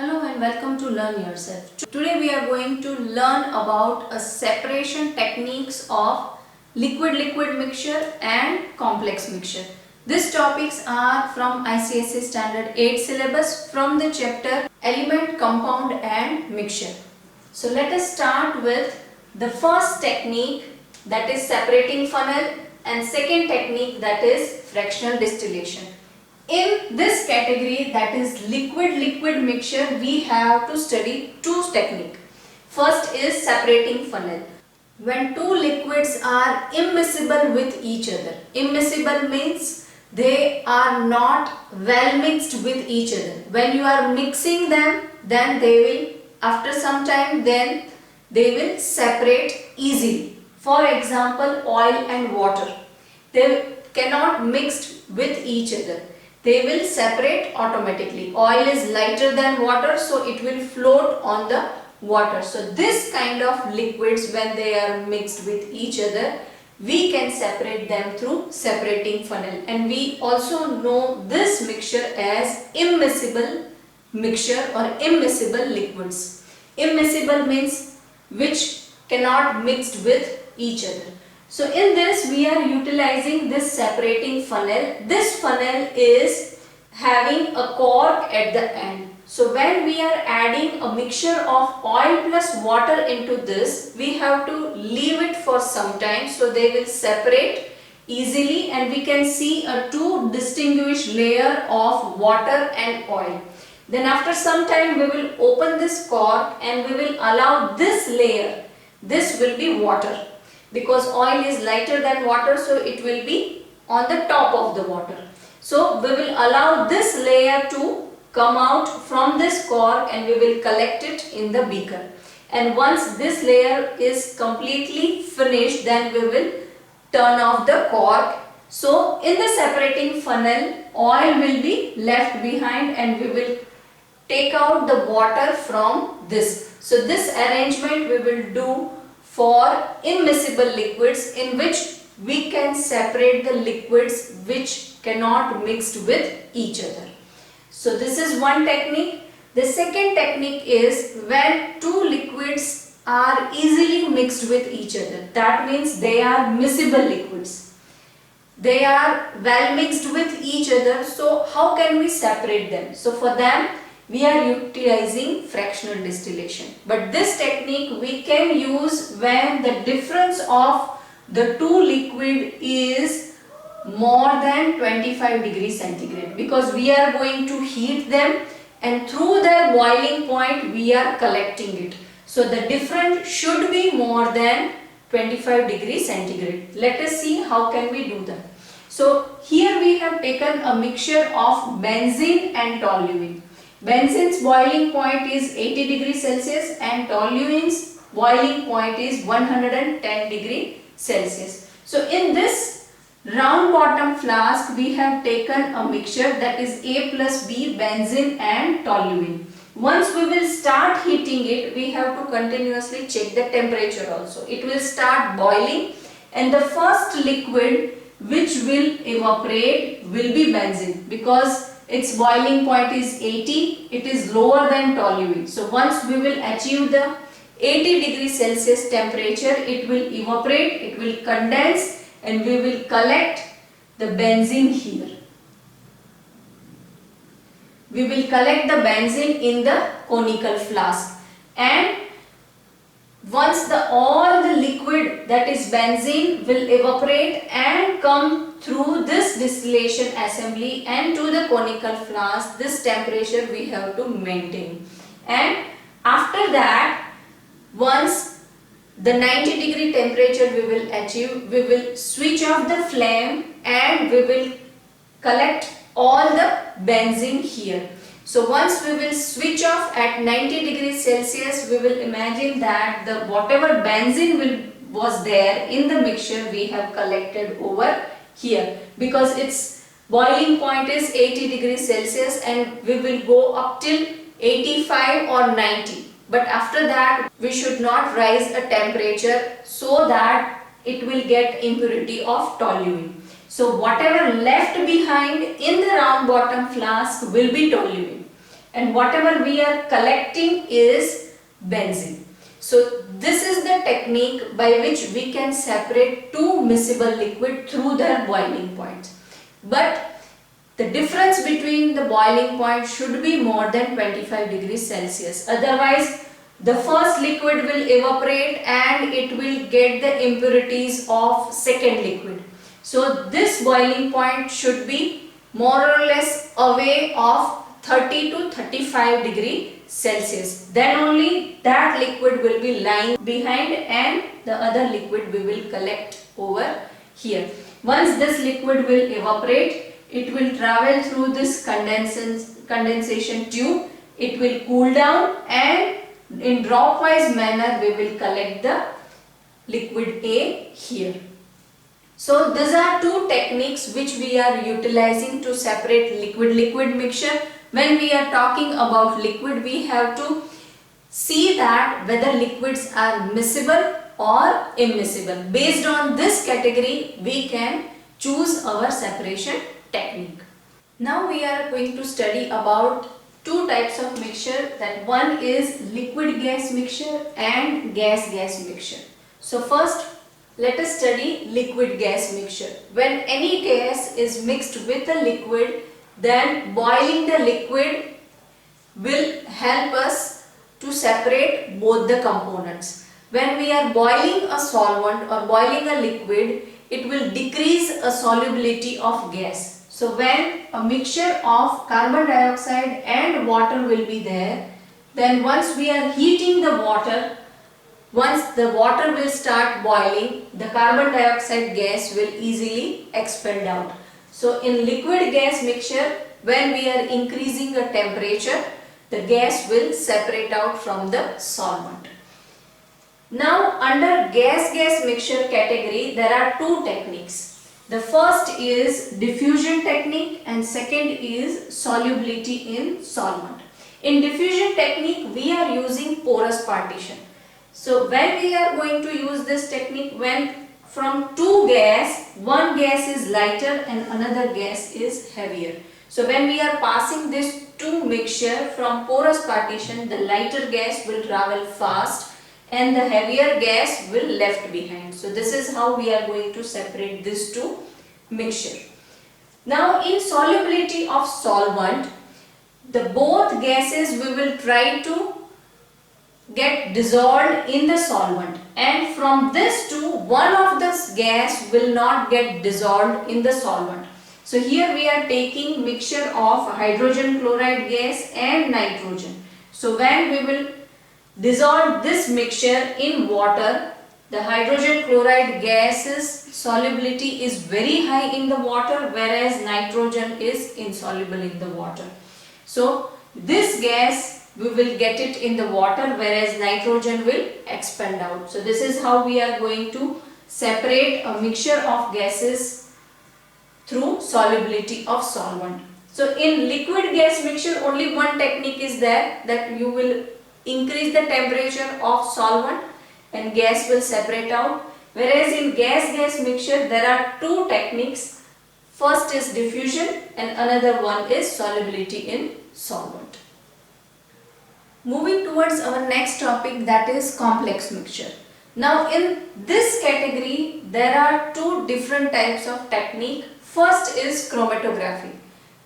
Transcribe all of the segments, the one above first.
Hello and welcome to Learn Yourself. Today we are going to learn about a separation techniques of liquid-liquid mixture and complex mixture. These topics are from ICSE Standard 8 syllabus from the chapter Element, Compound and Mixture. So let us start with the first technique, that is separating funnel, and second technique, that is fractional distillation. In this category, that is liquid-liquid mixture, we have to study two techniques. First is separating funnel. When two liquids are immiscible with each other. Immiscible means they are not well mixed with each other. When you are mixing them, then they will, after some time, then they will separate easily. For example, oil and water. They cannot mix with each other. They will separate automatically. Oil is lighter than water, so it will float on the water. So this kind of liquids, when they are mixed with each other, we can separate them through separating funnel. And we also know this mixture as immiscible mixture or immiscible liquids. Immiscible means which cannot mix with each other. So in this we are utilizing this separating funnel. This funnel is having a cork at the end. So when we are adding a mixture of oil plus water into this, we have to leave it for some time so they will separate easily and we can see a two distinguished layer of water and oil. Then after some time we will open this cork and we will allow this layer. This will be water. Because oil is lighter than water, so it will be on the top of the water. So we will allow this layer to come out from this cork and we will collect it in the beaker. And once this layer is completely finished, then we will turn off the cork. So in the separating funnel, oil will be left behind and we will take out the water from this. So this arrangement we will do for immiscible liquids, in which we can separate the liquids which cannot mix with each other. So this is one technique. The second technique is when two liquids are easily mixed with each other. That means they are miscible liquids. They are well mixed with each other. So how can we separate them? So for them, we are utilizing fractional distillation. But this technique we can use when the difference of the two liquid is more than 25 degrees centigrade, because we are going to heat them and through their boiling point we are collecting it. So the difference should be more than 25 degrees centigrade. Let us see how can we do that. So here we have taken a mixture of benzene and toluene. Benzene's boiling point is 80 degrees Celsius and toluene's boiling point is 110 degrees Celsius. So in this round bottom flask we have taken a mixture, that is A plus B, benzene and toluene. Once we will start heating it, we have to continuously check the temperature also. It will start boiling and the first liquid which will evaporate will be benzene, because its boiling point is 80, it is lower than toluene. So once we will achieve the 80 degrees Celsius temperature, it will evaporate, it will condense and we will collect the benzene here. We will collect the benzene in the conical flask, and once all the liquid, that is benzene, will evaporate and come through this distillation assembly and to the conical flask, this temperature we have to maintain. And after that, once the 90 degree temperature we will achieve, we will switch off the flame and we will collect all the benzene here. So once we will switch off at 90 degrees Celsius, we will imagine that the whatever benzene was there in the mixture we have collected over here, because its boiling point is 80 degrees Celsius and we will go up till 85 or 90. But after that we should not rise a temperature so that it will get impurity of toluene. So whatever left behind in the round bottom flask will be toluene. and whatever we are collecting is benzene. So this is the technique by which we can separate two miscible liquid through their boiling points. But the difference between the boiling point should be more than 25 degrees Celsius. Otherwise, the first liquid will evaporate and it will get the impurities of second liquid. So this boiling point should be more or less away of 30 to 35 degree Celsius. Then only that liquid will be lying behind and the other liquid we will collect over here. Once this liquid will evaporate, it will travel through this condensation tube. It will cool down and in dropwise manner we will collect the liquid A here. So these are two techniques which we are utilizing to separate liquid-liquid mixture. When we are talking about liquid, we have to see that whether liquids are miscible or immiscible. Based on this category, we can choose our separation technique. Now we are going to study about two types of mixture, that one is liquid gas mixture and gas mixture. So first let us study liquid gas mixture. When any gas is mixed with a liquid, then boiling the liquid will help us to separate both the components. When we are boiling a solvent or boiling a liquid, it will decrease a solubility of gas. So when a mixture of carbon dioxide and water will be there, then once we are heating the water, once the water will start boiling, the carbon dioxide gas will easily expelled out. So in liquid gas mixture, when we are increasing the temperature, the gas will separate out from the solvent. Now under gas mixture category, there are two techniques. The first is diffusion technique and second is solubility in solvent. In diffusion technique, we are using porous partition. So when we are going to use this technique, when from two gas, one gas is lighter and another gas is heavier. So when we are passing this two mixture from porous partition, the lighter gas will travel fast and the heavier gas will left behind. So this is how we are going to separate these two mixture. Now in solubility of solvent, the both gases we will try to get dissolved in the solvent, and from this two, one of this gas will not get dissolved in the solvent. So here we are taking mixture of hydrogen chloride gas and nitrogen. So when we will dissolve this mixture in water, the hydrogen chloride gas's solubility is very high in the water, whereas nitrogen is insoluble in the water. So this gas we will get it in the water, whereas nitrogen will expand out. So this is how we are going to separate a mixture of gases through solubility of solvent. So in liquid gas mixture, only one technique is there, that you will increase the temperature of solvent and gas will separate out. Whereas in gas mixture, there are two techniques. First is diffusion and another one is solubility in solvent. Moving towards our next topic, that is complex mixture. Now in this category, there are two different types of technique. First is chromatography.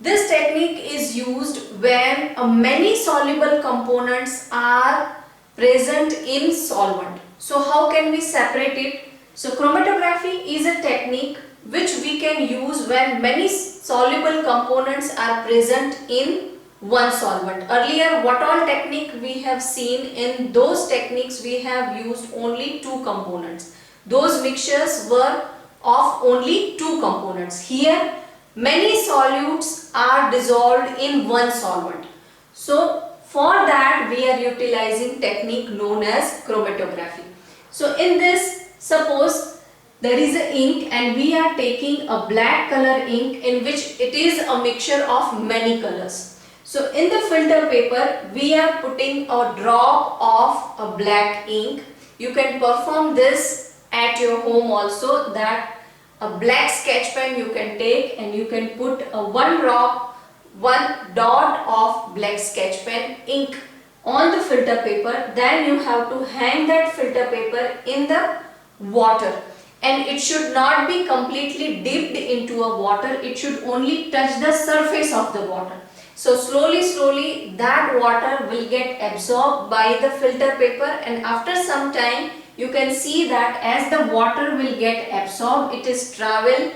This technique is used when many soluble components are present in solvent. So how can we separate it? So chromatography is a technique which we can use when many soluble components are present in one solvent. Earlier, what all technique we have seen, in those techniques we have used only two components. Those mixtures were of only two components. Here, many solutes are dissolved in one solvent. So for that we are utilizing technique known as chromatography. So in this, suppose there is an ink and we are taking a black color ink in which it is a mixture of many colors. So in the filter paper, we are putting a drop of a black ink. You can perform this at your home also, that a black sketch pen you can take and you can put a one drop one dot of black sketch pen ink on the filter paper, then you have to hang that filter paper in the water, and it should not be completely dipped into a water, it should only touch the surface of the water. So slowly that water will get absorbed by the filter paper, and after some time you can see that as the water will get absorbed, it is travel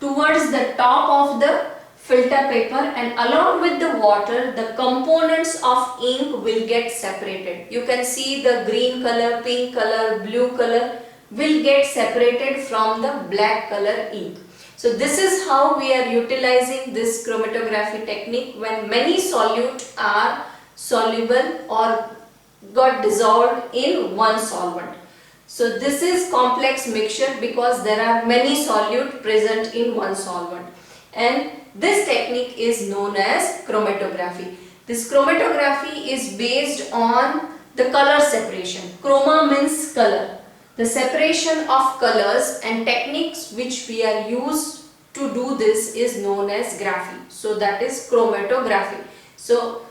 towards the top of the filter paper, and along with the water the components of ink will get separated. You can see the green color, pink color, blue color will get separated from the black color ink. So this is how we are utilizing this chromatography technique when many solutes are soluble or got dissolved in one solvent. So this is complex mixture because there are many solutes present in one solvent, and this technique is known as chromatography. This chromatography is based on the color separation. Chroma means color. The separation of colors and techniques which we are used to do this is known as graphy. So that is chromatography. So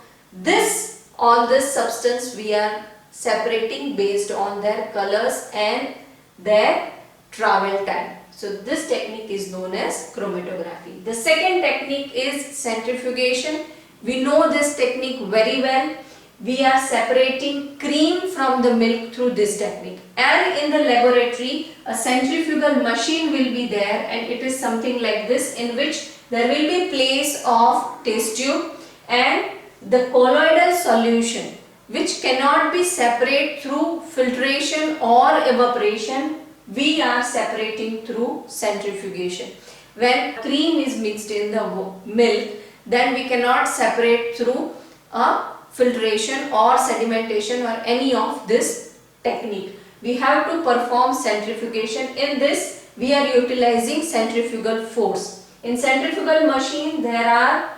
all this substance we are separating based on their colors and their travel time. So this technique is known as chromatography. The second technique is centrifugation. We know this technique very well. We are separating cream from the milk through this technique, and in the laboratory a centrifugal machine will be there, and it is something like this, in which there will be place of test tube and the colloidal solution which cannot be separated through filtration or evaporation. We are separating through centrifugation. When cream is mixed in the milk, then we cannot separate through a filtration or sedimentation or any of this technique. We have to perform centrifugation. In this we are utilizing centrifugal force. In centrifugal machine there are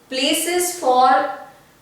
places for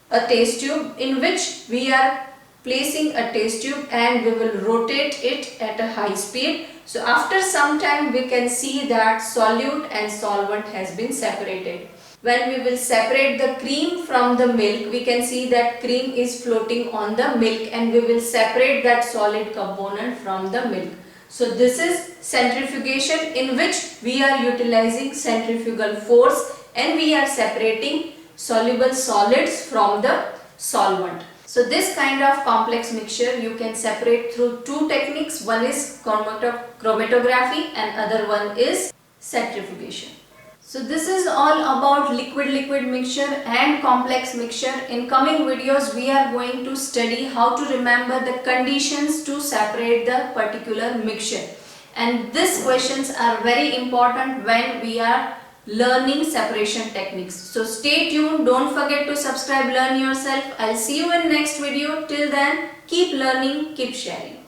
a test tube in which we are placing a test tube and we will rotate it at a high speed. So after some time we can see that solute and solvent has been separated. When we will separate the cream from the milk, we can see that cream is floating on the milk, and we will separate that solid component from the milk. So this is centrifugation, in which we are utilizing centrifugal force and we are separating soluble solids from the solvent. So this kind of complex mixture you can separate through two techniques. One is chromatography and other one is centrifugation. So this is all about liquid mixture and complex mixture. In coming videos we are going to study how to remember the conditions to separate the particular mixture, and these questions are very important when we are learning separation techniques. So stay tuned, don't forget to subscribe, learn yourself. I'll see you in next video. Till then, keep learning, keep sharing.